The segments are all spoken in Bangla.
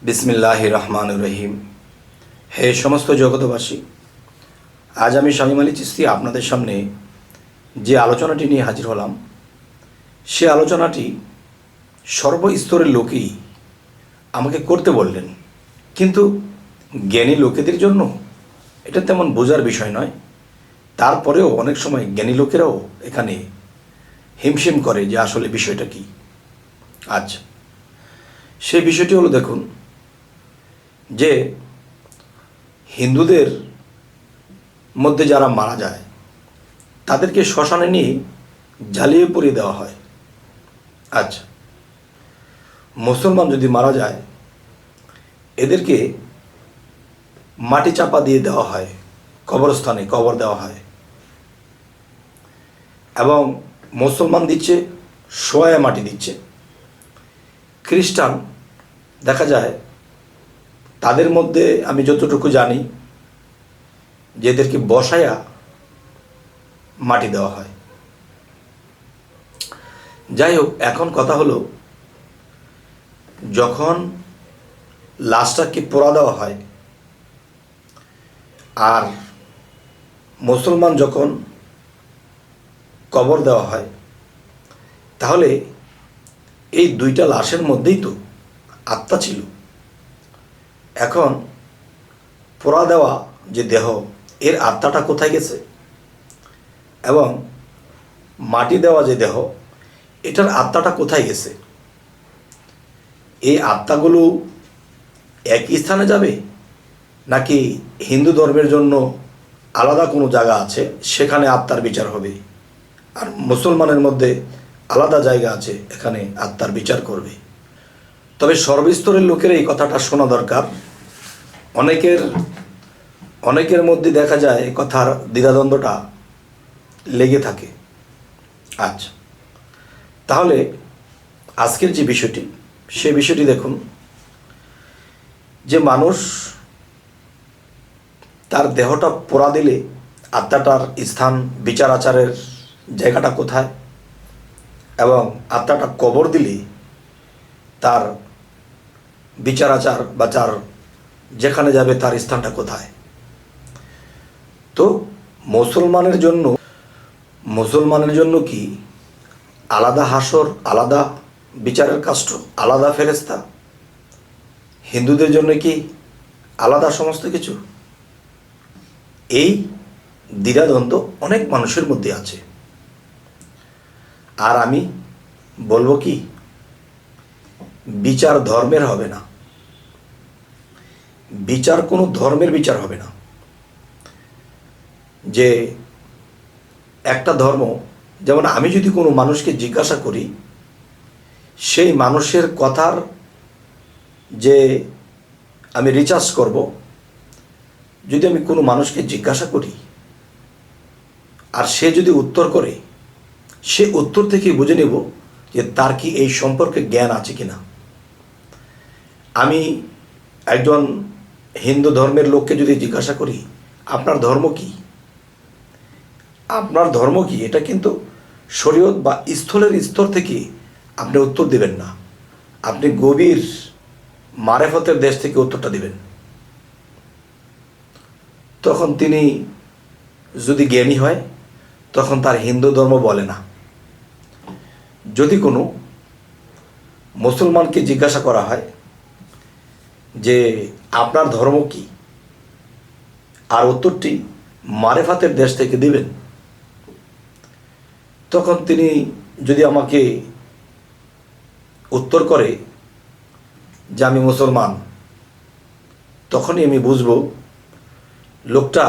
বিসমিল্লাহির রহমানির রহিম। হে সমস্ত জগতবাসী, আজ আমি শামীম আলী চিশতি আপনাদের সামনে যে আলোচনাটি নিয়ে হাজির হলাম, সে আলোচনাটি সর্বস্তরের লোকেই আমাকে করতে বললেন, কিন্তু জ্ঞানী লোকেদের জন্য এটা তেমন বোঝার বিষয় নয়। তারপরেও অনেক সময় জ্ঞানী লোকেরাও এখানে হিমশিম করে যে আসলে বিষয়টা কী। আচ্ছা, সেই বিষয়টি হলো, দেখুন যে হিন্দুদের মধ্যে যারা মারা যায় তাদেরকে শ্মশানে নিয়ে জ্বালিয়ে পুড়িয়ে দেওয়া হয়। আচ্ছা, মুসলমান যদি মারা যায় এদেরকে মাটি চাপা দিয়ে দেওয়া হয়, কবরস্থানে কবর দেওয়া হয়, এবং মুসলমান দিচ্ছে শোয়া মাটি দিচ্ছে। খ্রিস্টান দেখা যায় তাদের মধ্যে আমি যতটুকু জানি যে এদেরকে বসায়া মাটি দেওয়া হয়। যাই হোক, এখন কথা হলো, যখন লাশটাকে পোড়া দেওয়া হয় আর মুসলমান যখন কবর দেওয়া হয়, তাহলে এই দুইটা লাশের মধ্যেই তো আত্মা ছিল। এখন পোড়া দেওয়া যে দেহ, এর আত্মাটা কোথায় গেছে? এবং মাটি দেওয়া যে দেহ, এটার আত্মাটা কোথায় গেছে? এই আত্মাগুলো একই স্থানে যাবে, নাকি হিন্দু ধর্মের জন্য আলাদা কোনো জায়গা আছে, সেখানে আত্মার বিচার হবে, আর মুসলমানের মধ্যে আলাদা জায়গা আছে, এখানে আত্মার বিচার করবে? তবে সর্বস্তরের লোকের এই কথাটা শোনা দরকার। অনেকের মধ্যে দেখা যায় এই কথার দ্বিধাদ্বন্দ্বটা লেগে থাকে। আচ্ছা, তাহলে আজকের যে বিষয়টি, সে বিষয়টি দেখুন, যে মানুষ তার দেহটা পোড়া দিলে আত্মাটার স্থান, বিচার আচারের জায়গাটা কোথায়, এবং আত্মাটা কবর দিলে তার বিচার আচার বা তার যেখানে যাবে তার স্থানটা কোথায়? তো মুসলমানের জন্য কি আলাদা হাসর, আলাদা বিচারের কাষ্ঠ, আলাদা ফেরেশতা? হিন্দুদের জন্য কি আলাদা সমস্ত কিছু? এই দ্বিধাদ্বন্দ্ব অনেক মানুষের মধ্যে আছে। আর আমি বলবো কি, বিচার ধর্মের হবে না, বিচার কোনো ধর্মের বিচার হবে না। যে একটা ধর্ম, যেমন আমি যদি কোনো মানুষকে জিজ্ঞাসা করি, সেই মানুষের কথার যে আমি রিসার্চ করব, যদি আমি কোনো মানুষকে জিজ্ঞাসা করি আর সে যদি উত্তর করে, সে উত্তর থেকে বুঝে নেব যে তার কি এই সম্পর্কে জ্ঞান আছে কিনা। আমি একজন হিন্দু ধর্মের লোককে যদি জিজ্ঞাসা করি, আপনার ধর্ম কি, আপনার ধর্ম কি, এটা কিন্তু শরীয়ত বা স্থলের স্তর থেকে আপনি উত্তর দেবেন না, আপনি গভীর মারেফতের দেশ থেকে উত্তরটা দিবেন। তখন তিনি যদি জ্ঞানী হয়, তখন তার হিন্দু ধর্ম বলে না। যদি কোনো মুসলমানকে জিজ্ঞাসা করা হয় যে আপনার ধর্ম কি, আর উত্তরটি মারেফাতের দেশ থেকে দিবেন, তখন তিনি যদি আমাকে উত্তর করে যে আমি মুসলমান, তখনই আমি বুঝব লোকটা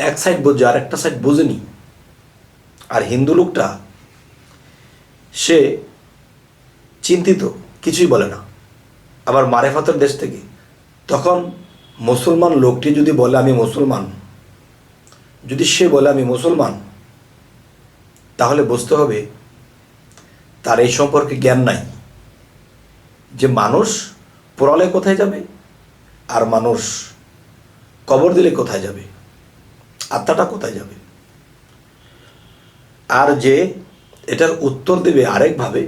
এক সাইড বুঝছে আর একটা সাইড বুঝেনি। আর হিন্দু লোকটা সে চিন্তিত, কিছুই বলে না, আবার মারেফাতের দেশ থেকে। তখন মুসলমান লোকটি যদি বলে আমি মুসলমান, যদি সে বলে আমি মুসলমান, তাহলে বুঝতে হবে তার এই সম্পর্কে জ্ঞান নাই, যে মানুষ পোড়ালে কোথায় যাবে আর মানুষ কবর দিলে কোথায় যাবে, আত্মাটা কোথায় যাবে। আর যে এটার উত্তর দেবে আরেকভাবে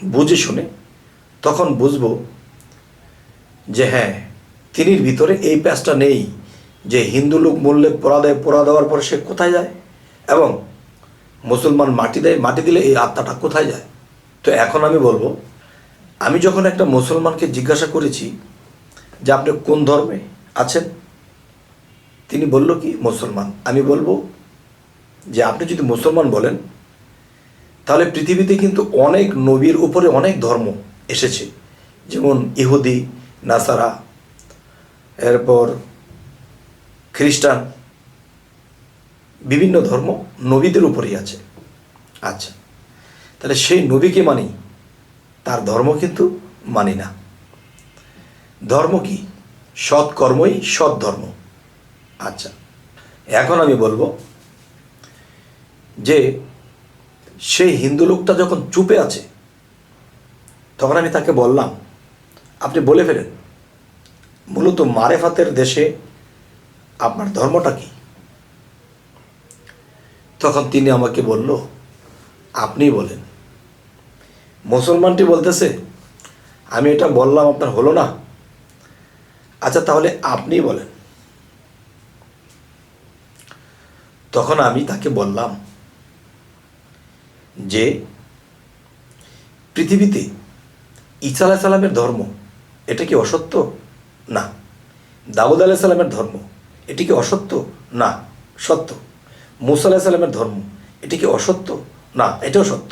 বুঝে শুনে, তখন বুঝব যে হ্যাঁ, তিনির ভিতরে এই প্যাচটা নেই যে হিন্দু লোক মরলে পোড়া দেওয়ার পর সে কোথায় যায়, এবং মুসলমান মাটি দেয়, মাটি দিলে এই আত্মাটা কোথায় যায়। তো এখন আমি বলবো, আমি যখন একটা মুসলমানকে জিজ্ঞাসা করেছি যে আপনি কোন ধর্মে আছেন, তিনি বলল কি মুসলমান। আমি বলবো যে আপনি যদি মুসলমান বলেন, তাহলে পৃথিবীতে কিন্তু অনেক নবীর উপরে অনেক ধর্ম এসেছে, যেমন ইহুদি, নাসারা, এরপর খ্রিস্টান, বিভিন্ন ধর্ম নবীদের উপরেই আছে। আচ্ছা, তাহলে সেই নবীকে মানি, তার ধর্ম কিন্তু মানি না। ধর্ম কি? সৎ কর্মই সৎ ধর্ম। আচ্ছা, এখন আমি বলবো যে সেই হিন্দু লোকটা যখন চুপে আছে, তখন আমি তাকে বললাম আপনি বলে ফেলেন মূলত মারেফাতের দেশে আপনার ধর্মটা কি। তখন তিনি আমাকে বলল আপনি বলেন। মুসলমানটি বলতেছে আমি এটা বললাম আপনার হলো না, আচ্ছা তাহলে আপনি বলেন। তখন আমি তাকে বললাম যে পৃথিবীতে ঈসা আলাইহিস সালামের ধর্ম এটা কি অসত্য? না। দাউদ আলাইহিস সালামের ধর্ম এটি কি অসত্য? না, সত্য। মুসা আলাইহিস সালামের ধর্ম এটি কি অসত্য? না, এটাও সত্য।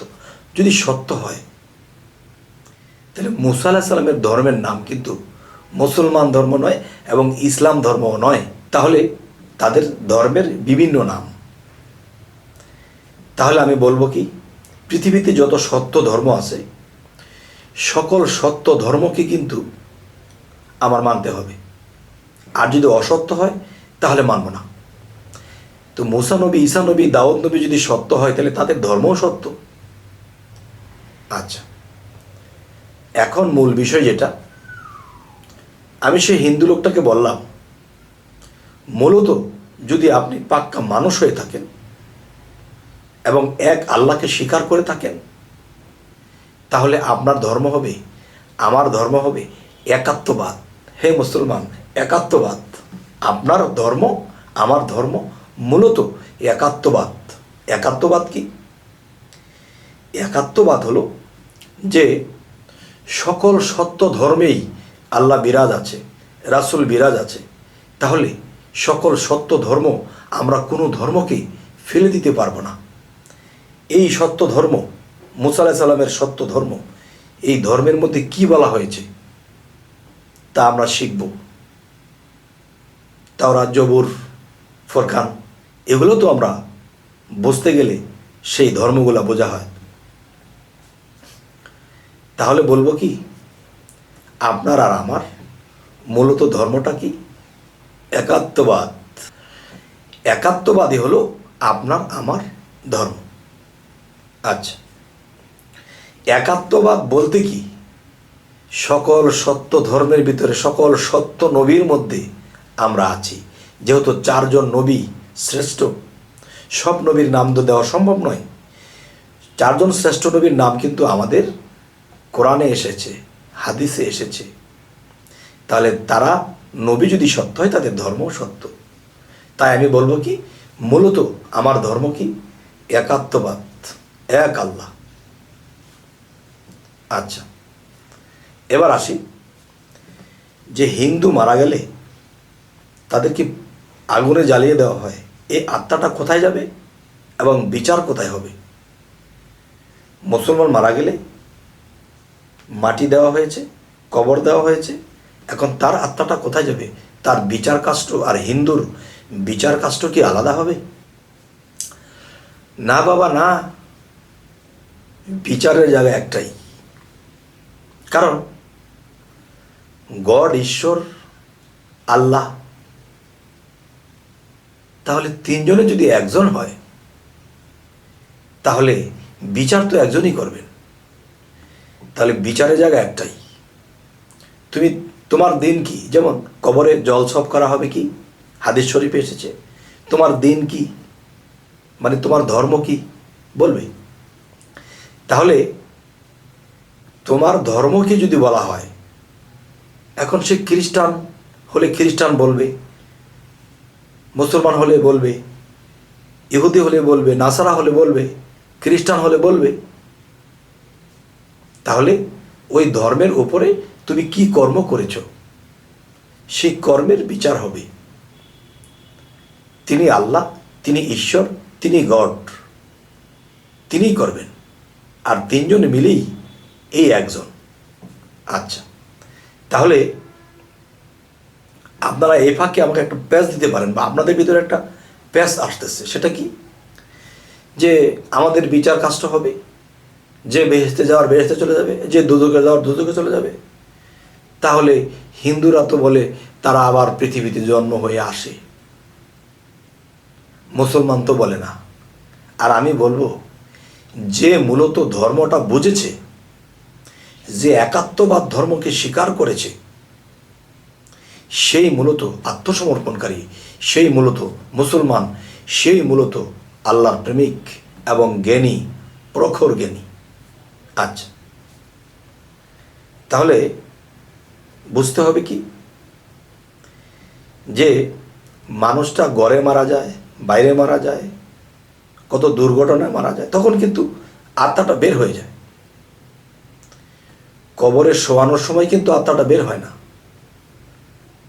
যদি সত্য হয়, তাহলে মুসা আলাইহিস সালামের ধর্মের নাম কিন্তু মুসলমান ধর্ম নয় এবং ইসলাম ধর্মও নয়। তাহলে তাদের ধর্মের বিভিন্ন নাম। তাহলে আমি বলবো কি, পৃথিবীতে যত সত্য ধর্ম আছে, সকল সত্য ধর্মকে কিন্তু আমার মানতে হবে। আর যদি অসত্য হয় তাহলে মানব না। তো মুসা নবী, ঈসা নবী, দাউদ নবী যদি সত্য হয়, তাহলে তাদের ধর্মও সত্য। আচ্ছা, এখন মূল বিষয় যেটা, আমি সেই হিন্দু লোকটাকে বললাম মূলত যদি আপনি পাক্কা মানুষ হয়ে থাকেন এবং এক আল্লাহকে স্বীকার করে থাকেন, তাহলে আপনার ধর্ম হবে, আমার ধর্ম হবে একাত্মবাদ। হে মুসলমান, একাত্মবাদ। আপনার ধর্ম, আমার ধর্ম মূলত একাত্মবাদ। একাত্মবাদ কি? একাত্মবাদ হলো যে সকল সত্য ধর্মেই আল্লাহ বিরাজ আছে, রাসূল বিরাজ আছে। তাহলে সকল সত্য ধর্ম, আমরা কোনো ধর্মকে ফেলে দিতে পারবো না। এই সত্য ধর্ম, মুসা আলাইহিস সালামের সত্য ধর্ম, এই ধর্মের মধ্যে কি বলা হয়েছে তা আমরা শিখব। তাওরাত, জবুর, ফুরকান, এগুলো তো আমরা বুঝতে গেলে সেই ধর্মগুলো বোঝা হয়। তাহলে বলবো কি, আপনার আর আমার মূলত ধর্মটা কি? একাত্মবাদ। একাত্মবাদী হলো আপনার আমার ধর্ম। আচ্ছা, একাত্মবাদ বলতে কি, সকল সত্য ধর্মের ভিতরে সকল সত্য নবীর মধ্যে আমরা আছি। যেহেতু 4 জন নবী শ্রেষ্ঠ, সব নবীর নাম তো দেওয়া সম্ভব নয়। 4 জন শ্রেষ্ঠ নবীর নাম কিন্তু আমাদের কোরআনে এসেছে, হাদিসে এসেছে। তাহলে তারা নবী যদি সত্য হয়, তাদের ধর্মও সত্য। তাই আমি বলবো কি, মূলত আমার ধর্ম কি? একাত্মবাদ, এক আল্লাহ। আচ্ছা, এবার আসি যে হিন্দু মারা গেলে তাদেরকে আগুনে জ্বালিয়ে দেওয়া হয়, এই আত্মাটা কোথায় যাবে এবং বিচার কোথায় হবে? মুসলমান মারা গেলে মাটি দেওয়া হয়েছে, কবর দেওয়া হয়েছে, এখন তার আত্মাটা কোথায় যাবে? তার বিচার কাষ্ট আর হিন্দুর বিচার কাষ্ট কি আলাদা হবে? না বাবা না, বিচারের জায়গা একটাই। কারণ গড, ঈশ্বর, আল্লাহ, তাহলে 3 জনে যদি একজন হয়, তাহলে বিচার তো একজনই করবেন। তাহলে বিচারের জায়গা একটাই। তোমার দিন কি? যেমন কবরে জল ছপ করা হবে কি, হাদিস শরীফে এসেছে। তোমার দিন কি, মানে তোমার ধর্ম কি বলবে। তাহলে তোমার ধর্মকে যদি বলা হয়, এখন সে খ্রিস্টান হলে খ্রিস্টান বলবে, মুসলমান হলে বলবে, ইহুদি হলে বলবে, নাসারা হলে বলবে, খ্রিস্টান হলে বলবে। তাহলে ওই ধর্মের উপরে তুমি কি কর্ম করেছ সেই কর্মের বিচার হবে। তিনি আল্লাহ, তিনি ঈশ্বর, তিনি গড, তিনিই করবেন। আর তিনজনে মিলেই এই একজন। আচ্ছা, তাহলে আপনারা এই ফাঁকে আমাকে একটা প্যাচ দিতে পারেন, বা আপনাদের ভিতরে একটা প্যাচ আসতেছে, সেটা কি? যে আমাদের বিচার কাজটা হবে, যে বেহেশতে যাওয়ার বেহেশতে চলে যাবে, যে দুদকে যাওয়ার দুদকে চলে যাবে। তাহলে হিন্দুরা তো বলে তারা আবার পৃথিবীতে জন্ম হয়ে আসে, মুসলমান তো বলে না। আর আমি বলবো, যে মূলত ধর্মটা বুঝেছে, যে একাত্মবাদ ধর্মকে স্বীকার করেছে, সেই মূলত আত্মসমর্পণকারী, সেই মূলত মুসলমান, সেই মূলত আল্লাহর প্রেমিক এবং জ্ঞানী, প্রখর জ্ঞানী। আচ্ছা, তাহলে বুঝতে হবে কি, যে মানুষটা ঘরে মারা যায়, বাইরে মারা যায়, কত দুর্ঘটনায় মারা যায়, তখন কিন্তু আত্মাটা বের হয়ে যায়। কবরে শোয়ানোর সময় কিন্তু আত্মাটা বের হয় না,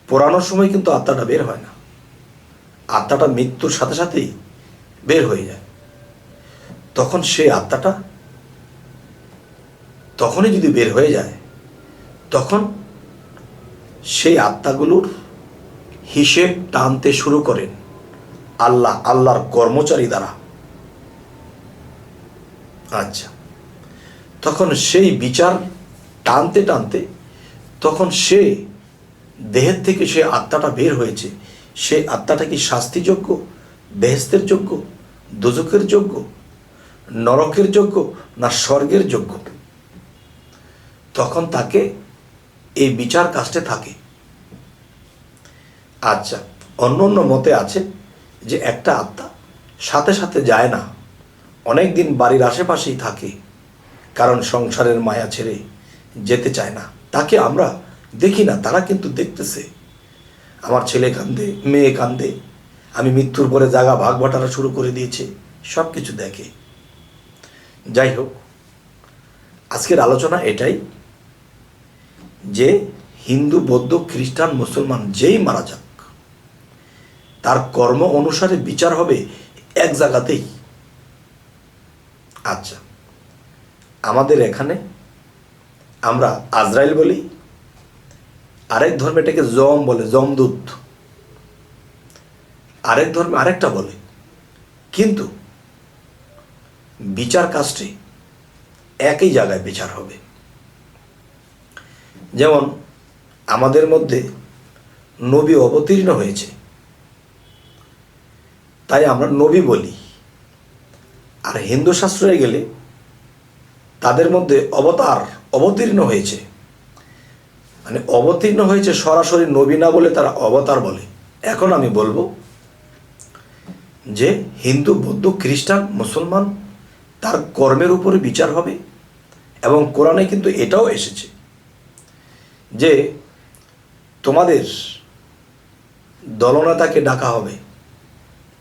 পোড়ানোর সময় কিন্তু আত্মাটা বের হয় না। আত্মাটা মৃত্যুর সাথে সাথেই বের হয়ে যায়। তখন সেই আত্মাটা তখনই যদি বের হয়ে যায়, তখন সেই আত্মাগুলোর হিসেব টানতে শুরু করেন আল্লাহর কর্মচারী দ্বারা। আচ্ছা, তখন সেই বিচার টানতে টানতে তখন সে দেহের থেকে সে আত্মাটা বের হয়েছে, সেই আত্মাটা কি শাস্তিযোগ্য, বেহেশতের যোগ্য, দোজখের যোগ্য, নরকের যোগ্য, না স্বর্গের যোগ্য? তখন তাকে এই বিচার কাজটে থাকে। আচ্ছা, অন্য অন্য মতে আছে যে একটা আত্মা সাথে সাথে যায় না, অনেক দিন বাড়ির আশেপাশেই থাকে, কারণ সংসারের মায়া ছেড়ে যেতে চায় না। তাকে আমরা দেখি না, তারা কিন্তু দেখতেছে। আমার ছেলে কান্দে, মেয়ে কান্দে, আমি মৃত্যুর পরে জায়গা ভাগ বাটারা শুরু করে দিয়েছে, সব কিছু দেখে। যাই হোক, আজকের আলোচনা এটাই যে হিন্দু, বৌদ্ধ, খ্রিস্টান, মুসলমান যেই মারা যাক, তার কর্ম অনুসারে বিচার হবে এক জায়গাতেই। আচ্ছা, আমাদের এখানে আমরা আজরাইল বলি, আরেক ধর্মে এটাকে জম বলে, যমদূত, আরেক ধর্মে আরেকটা বলে, কিন্তু বিচার কাজটি একই জায়গায় বিচার হবে। যেমন আমাদের মধ্যে নবী অবতীর্ণ হয়েছে, তাই আমরা নবী বলি। আর হিন্দু শাস্ত্রে গেলে তাদের মধ্যে অবতীর্ণ হয়েছে, মানে অবতীর্ণ হয়েছে, সরাসরি নবী না বলে তারা অবতার বলে। এখন আমি বলবো যে হিন্দু, বৌদ্ধ, খ্রিস্টান, মুসলমান, তার কর্মের উপরে বিচার হবে। এবং কোরআনে কিন্তু এটাও এসেছে যে তোমাদের দলনেতাকে ডাকা হবে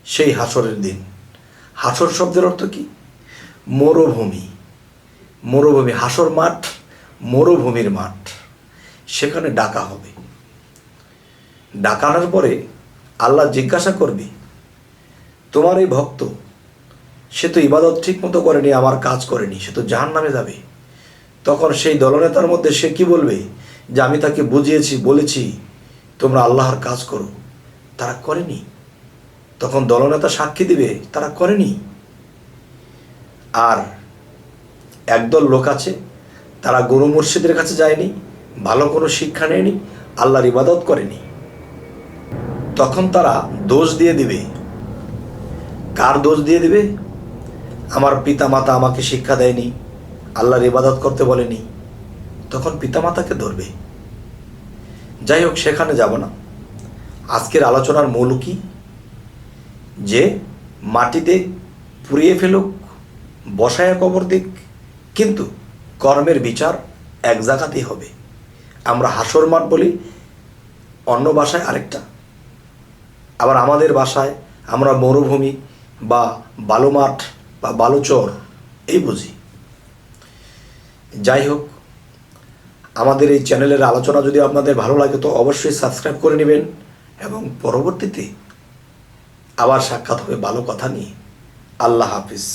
সেই হাসরের দিন। হাসর শব্দের অর্থ কি? মরুভূমি। মরুভূমি, হাসর মাঠ, মরুভূমির মাঠ, সেখানে ডাকা হবে। ডাকানোর পরে আল্লাহ জিজ্ঞাসা করবে, তোমার এই ভক্ত, সে তো ইবাদত ঠিক মতো করেনি, আমার কাজ করেনি, সে তো জাহান্নামে যাবে। তখন সেই দলনেতার মধ্যে সে কি বলবে? যে আমি তাকে বুঝিয়েছি, বলেছি তোমরা আল্লাহর কাজ করো, তারা করেনি। তখন দলনেতা সাক্ষী দিবে তারা করেনি। আর একদল লোক আছে, তারা গুরু মুর্শিদের কাছে যায়নি, ভালো কোনো শিক্ষা নেয়নি, আল্লাহর ইবাদত করেনি। তখন তারা দোষ দিয়ে দিবে। কার দোষ দিয়ে দিবে? আমার পিতামাতা আমাকে শিক্ষা দেয়নি, আল্লাহর ইবাদত করতে বলেনি। তখন পিতামাতাকে ধরবে। যাই হোক, সেখানে যাব না। আজকের আলোচনার মূল কি? যে মাটিতে পুড়িয়ে ফেলুক, বসায় কবর দিক, কিন্তু কর্মের বিচার এক জায়গাতেই হবে। আমরা হাসর মাঠ বলি, অন্য ভাষায় আরেকটা। আবার আমাদের ভাষায় আমরা মরুভূমি বা বালু মাঠ বা বালুচর এই বুঝি। যাই হোক, আমাদের এই চ্যানেলের আলোচনা যদি আপনাদের ভালো লাগে তো অবশ্যই সাবস্ক্রাইব করে নেবেন, এবং পরবর্তীতে আবার সাক্ষাৎ হবে ভালো কথা নিয়ে। আল্লাহ হাফিজ।